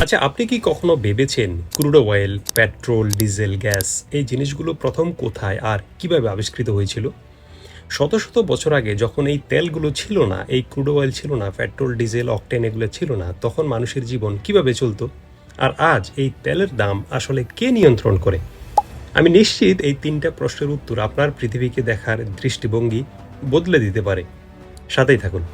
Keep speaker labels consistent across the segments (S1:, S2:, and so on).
S1: আচ্ছা, আপনি কি কখনো ভেবেছেন crude oil, petrol, diesel, gas এই জিনিসগুলো প্রথম কোথায় আর কিভাবে আবিষ্কৃত হয়েছিল? শত শত বছর আগে যখন এই তেলগুলো ছিল না, এই ক্রুড অয়েল ছিল না, পেট্রোল, ডিজেল, অকটেন এগুলো ছিল না, তখন মানুষের জীবন কিভাবে চলতো? আর আজ এই তেলের দাম আসলে কে নিয়ন্ত্রণ করে? আমি নিশ্চিত এই তিনটা প্রশ্নের উত্তর আপনার পৃথিবীকে দেখার দৃষ্টিভঙ্গি বদলে দিতে পারে। সাথেই থাকুন।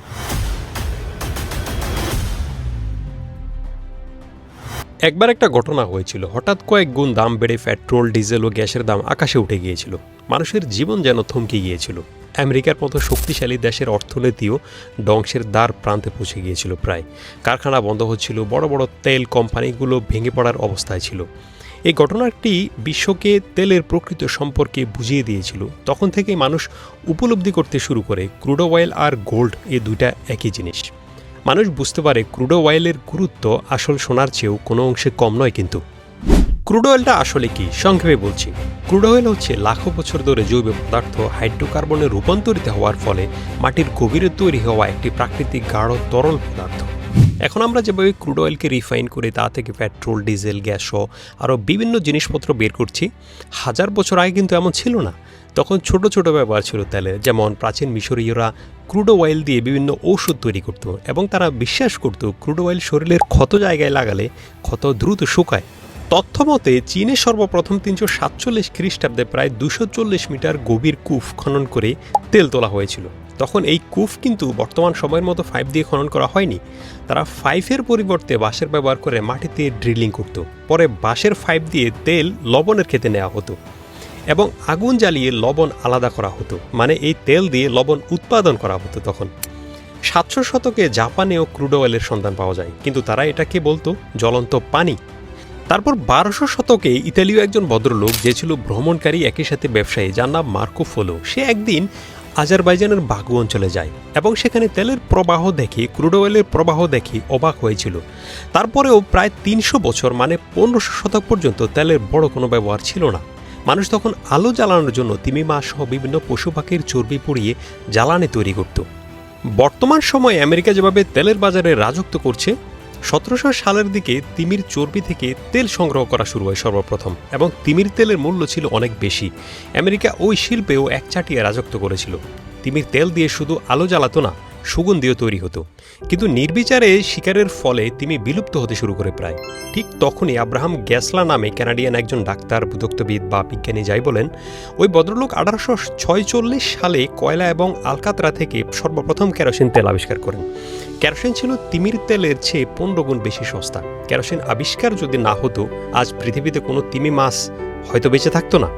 S1: একবার একটা ঘটনা হয়েছিল, হঠাৎ কয়েক গুণ দাম বেড়ে পেট্রোল, ডিজেল ও গ্যাসের দাম আকাশে উঠে গিয়েছিল। মানুষের জীবন যেন থমকে গিয়েছিল। আমেরিকার মতো শক্তিশালী দেশের অর্থনীতিও ধ্বংসের দ্বার প্রান্তে পৌঁছে গিয়েছিল প্রায়। কারখানা বন্ধ হচ্ছিল, বড় বড় তেল কোম্পানিগুলো ভেঙে পড়ার অবস্থায় ছিল। এই ঘটনাটি বিশ্বকে তেলের প্রকৃত সম্পর্কে বুঝিয়ে দিয়েছিল। তখন থেকেই মানুষ উপলব্ধি করতে শুরু করে ক্রুড অয়েল আর গোল্ড এ দুইটা একই জিনিস। মানুষ বুঝতে পারে ক্রুড অয়েলের গুরুত্ব আসল সোনার চেয়েও কোনো অংশে কম নয়। কিন্তু ক্রুড অয়েলটা আসলে কি, সংক্ষেপে বলছি। ক্রুড অয়েল হচ্ছে লাখো বছর ধরে জৈব পদার্থ হাইড্রোকার্বনে রূপান্তরিত হওয়ার ফলে মাটির গভীরে তৈরি হওয়া একটি প্রাকৃতিক গাঢ় তরল পদার্থ। এখন আমরা যেভাবে ক্রুড অয়েলকে রিফাইন করে তা থেকে পেট্রোল, ডিজেল, গ্যাস সহ আরও বিভিন্ন জিনিসপত্র বের করছি, হাজার বছর আগে কিন্তু এমন ছিল না। তখন ছোট ছোট ব্যবহার ছিল তেলের। যেমন প্রাচীন মিশরীয়রা ক্রুড অয়েল দিয়ে বিভিন্ন ঔষধ তৈরি করত এবং তারা বিশ্বাস করত ক্রুড অয়েল শরীরের ক্ষত জায়গায় লাগালে ক্ষত দ্রুত শুকায়। তথ্য মতে চীনে সর্বপ্রথম ৩৪৭ খ্রিস্টাব্দে প্রায় ২৪০ মিটার গভীর কূপ খনন করে তেল তোলা হয়েছিল। তখন এই কূপ কিন্তু বর্তমান সময়ের মতো পাইপ দিয়ে খনন করা হয়নি। তারা পাইপের পরিবর্তে বাঁশের ব্যবহার করে মাটিতে ড্রিলিং করত। পরে বাঁশের পাইপ দিয়ে তেল লবণের খেতে নেওয়া হতো এবং আগুন জ্বালিয়ে লবণ আলাদা করা হতো, মানে এই তেল দিয়ে লবণ উৎপাদন করা হতো। তখন ৭০০ শতকে জাপানেও ক্রুড অয়েলের সন্ধান পাওয়া যায়, কিন্তু তারা এটাকে বলতো জ্বলন্ত পানি। তারপর ১২০০ শতকে ইতালীয় একজন ভদ্রলোক, যে ছিল ভ্রমণকারী একই সাথে ব্যবসায়ী, যার নাম মার্কো পোলো, সে একদিন আজারবাইজানের বাগু অঞ্চলে যায় এবং সেখানে তেলের প্রবাহ দেখে, ক্রুড অয়েলের প্রবাহ দেখে অবাক হয়েছিল। তারপরেও প্রায় ৩০০ বছর, মানে ১৫০০ শতক পর্যন্ত তেলের বড় কোনো ব্যবহার ছিল না। মানুষ তখন আলো জ্বালানোর জন্য তিমি মাছ সহ বিভিন্ন পশু পাখির চর্বি পুড়িয়ে জ্বালানি তৈরি করত। বর্তমান সময়ে আমেরিকা যেভাবে তেলের বাজারে রাজত্ব করছে, ১৭০০ সালের দিকে তিমির চর্বি থেকে তেল সংগ্রহ করা শুরু হয় সর্বপ্রথম, এবং তিমির তেলের মূল্য ছিল অনেক বেশি। আমেরিকা ওই শিল্পেও একচাটিয়া রাজত্ব করেছিল। তিমির তেল দিয়ে শুধু আলো জ্বালাতো না, সুগন্ধিও তৈরি হতো। কিন্তু নির্বিচারে শিকারের ফলে তিমি বিলুপ্ত হতে শুরু করে প্রায়। ঠিক তখনই আব্রাহাম গ্যাসলা নামে কানাডিয়ান একজন ডাক্তার, ভূতত্ত্ববিদ বা বিজ্ঞানী যাই বলেন, ওই ভদ্রলোক ১৮৪৬ সালে কয়লা এবং আলকাতরা থেকে সর্বপ্রথম কেরোসিন তেল আবিষ্কার করেন। কেরোসিন ছিল তিমির তেলের চেয়ে ১৫ গুণ বেশি সস্তা। কেরোসিন আবিষ্কার যদি না হতো, আজ পৃথিবীতে কোনো তিমি মাছ হয়তো বেঁচে থাকতো না।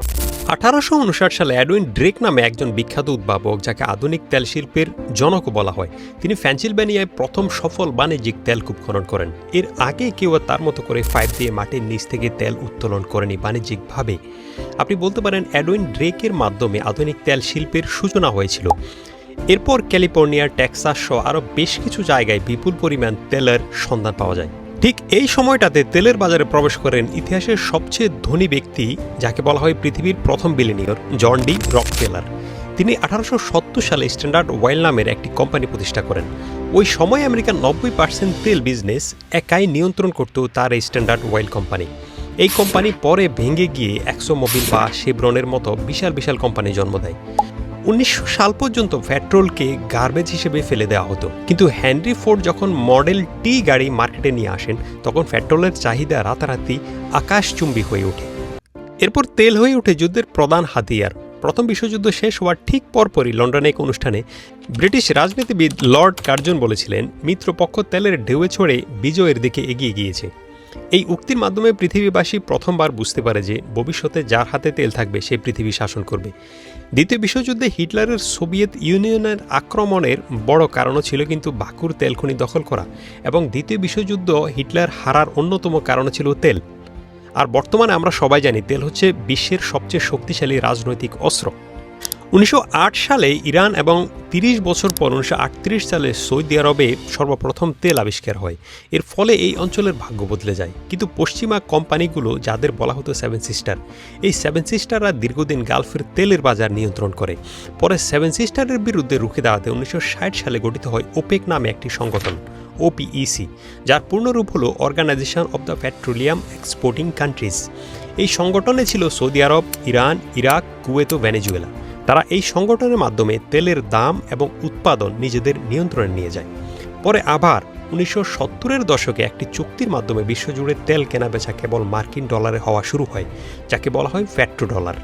S1: ১৮৫৯ সালে এডউইন ড্রেক নামে একজন বিখ্যাত উদ্ভাবক, যাকে আধুনিক তেল শিল্পের জনকও বলা হয়, তিনি পেনসিলভেনিয়ায় প্রথম সফল বাণিজ্যিক তেলকূপ খনন করেন। এর আগে কেউ তার মতো করে পাইপ দিয়ে মাটির নিচ থেকে তেল উত্তোলন করেনি বাণিজ্যিকভাবে। আপনি বলতে পারেন এডউইন ড্রেকের মাধ্যমে আধুনিক তেল শিল্পের সূচনা হয়েছিল। এরপর ক্যালিফোর্নিয়ার, টেক্সাস সহ আরও বেশ কিছু জায়গায় বিপুল পরিমাণ তেলের সন্ধান পাওয়া যায়। ঠিক এই সময়টাতে তেলের বাজারে প্রবেশ করেন ইতিহাসের সবচেয়ে ধনী ব্যক্তি, যাকে বলা হয় পৃথিবীর প্রথম বিলিয়নিয়র, জন ডি রকফেলার। তিনি ১৮৭০ সালে স্ট্যান্ডার্ড অয়েল নামের একটি কোম্পানি প্রতিষ্ঠা করেন। ওই সময় আমেরিকার ৯০% তেল বিজনেস একাই নিয়ন্ত্রণ করত তার এই স্ট্যান্ডার্ড অয়েল কোম্পানি। এই কোম্পানি পরে ভেঙে গিয়ে এক্সোমোবিল বা শেভরনের মতো বিশাল বিশাল কোম্পানি জন্ম দেয়। ১৯০০ সাল পর্যন্ত পেট্রোলকে গার্বেজ হিসেবে ফেলে দেওয়া হতো, কিন্তু হেনরি ফোর্ড যখন মডেল টি গাড়ি মার্কেটে নিয়ে আসেন, তখন পেট্রোলের চাহিদা রাতারাতি আকাশচুম্বী হয়ে ওঠে। এরপর তেল হয়ে ওঠে যুদ্ধের প্রধান হাতিয়ার। প্রথম বিশ্বযুদ্ধ শেষ হওয়ার ঠিক পরপরই লন্ডনে এক অনুষ্ঠানে ব্রিটিশ রাজনীতিবিদ লর্ড কার্জন বলেছিলেন, মিত্রপক্ষ তেলের ঢেউয়ে ছড়ে বিজয়ের দিকে এগিয়ে গিয়েছে। এই উক্তির মাধ্যমে পৃথিবীবাসী প্রথমবার বুঝতে পারে যে ভবিষ্যতে যার হাতে তেল থাকবে সে পৃথিবী শাসন করবে। দ্বিতীয় বিশ্বযুদ্ধে হিটলারের সোভিয়েত ইউনিয়নের আক্রমণের বড় কারণও ছিল কিন্তু বাকুর তেল খনি দখল করা, এবং দ্বিতীয় বিশ্বযুদ্ধ হিটলার হারার অন্যতম কারণ ছিল তেল। আর বর্তমানে আমরা সবাই জানি তেল হচ্ছে বিশ্বের সবচেয়ে শক্তিশালী রাজনৈতিক অস্ত্র। ১৯০৮ সালে ইরান এবং ৩০ বছর পর ১৯৩৮ সালে সৌদি আরবে সর্বপ্রথম তেল আবিষ্কার হয়। এর ফলে এই অঞ্চলের ভাগ্য বদলে যায়। কিন্তু পশ্চিমা কোম্পানিগুলো, যাদের বলা হতো সেভেন সিস্টার, এই সেভেন সিস্টাররা দীর্ঘদিন গালফের তেলের বাজার নিয়ন্ত্রণ করে। পরে সেভেন সিস্টারের বিরুদ্ধে রুখে দাঁড়াতে ১৯৬০ সালে গঠিত হয় ওপেক নামে একটি সংগঠন। ওপিইসি, যার পূর্ণরূপ হল organisation of the petroleum exporting countries. এই সংগঠনে ছিল Saudi Arab, Iran, Iraq, Kuwait ও ভেনেজুয়েলা। তারা এই সংগঠনের মাধ্যমে তেলের দাম এবং উৎপাদন নিজেদের নিয়ন্ত্রণে নিয়ে যায়। পরে আবার 1970-এর দশকে একটি চুক্তির মাধ্যমে বিশ্বজুড়ে তেল কেনাবেচা কেবল মার্কিন ডলারে হওয়া শুরু হয়, যাকে বলা হয় পেট্রোডলার।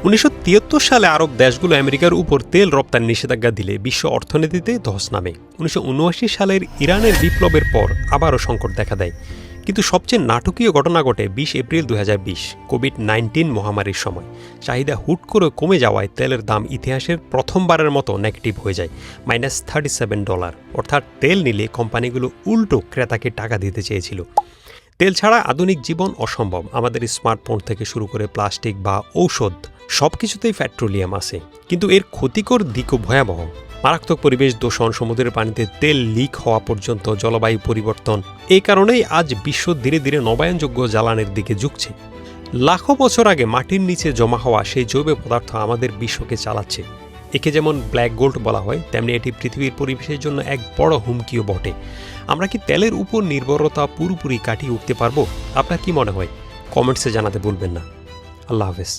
S1: 1973 সালে আরব দেশগুলো আমেরিকার উপর তেল রপ্তানি নিষেধাজ্ঞা দিলে বিশ্ব অর্থনীতিতে ধস নামে। 1979 সালের ইরানের বিপ্লবের পর আবারও সংকট দেখা দেয়। কিন্তু সবচেয়ে নাটকীয় ঘটনা ঘটে 20 এপ্রিল 2020, কোভিড-19 মহামারীর সময়। চাহিদা হুট করে কমে যাওয়ায় তেলের দাম ইতিহাসের প্রথমবারের মতো নেগেটিভ হয়ে যায়, -$37। অর্থাৎ তেল নিলে কোম্পানিগুলো উল্টো ক্রেতাকে টাকা দিতে চেয়েছিল। তেল ছাড়া আধুনিক জীবন অসম্ভব। আমাদের স্মার্টফোন থেকে শুরু করে প্লাস্টিক বা ঔষধ সব কিছুতেই পেট্রোলিয়াম আছে। কিন্তু এর ক্ষতিকর দিকও ভয়াবহ। মারাত্মক পরিবেশ দূষণ, সমুদ্রের পানিতে তেল লিক হওয়া পর্যন্ত, জলবায়ু পরিবর্তন। এই কারণেই আজ বিশ্ব ধীরে ধীরে নবায়নযোগ্য জ্বালানির দিকে ঝুঁকছে। লাখো বছর আগে মাটির নিচে জমা হওয়া সেই জৈব পদার্থ আমাদের বিশ্বকে চালাচ্ছে। একে যেমন ব্ল্যাক গোল্ড বলা হয়, তেমনি এটি পৃথিবীর পরিবেশের জন্য এক বড় হুমকিও বটে। আমরা কি তেলের উপর নির্ভরতা পুরোপুরি কাটিয়ে উঠতে পারবো? আপনার কি মনে হয়? কমেন্টসে জানাতে ভুলবেন না। আল্লাহ হাফেজ।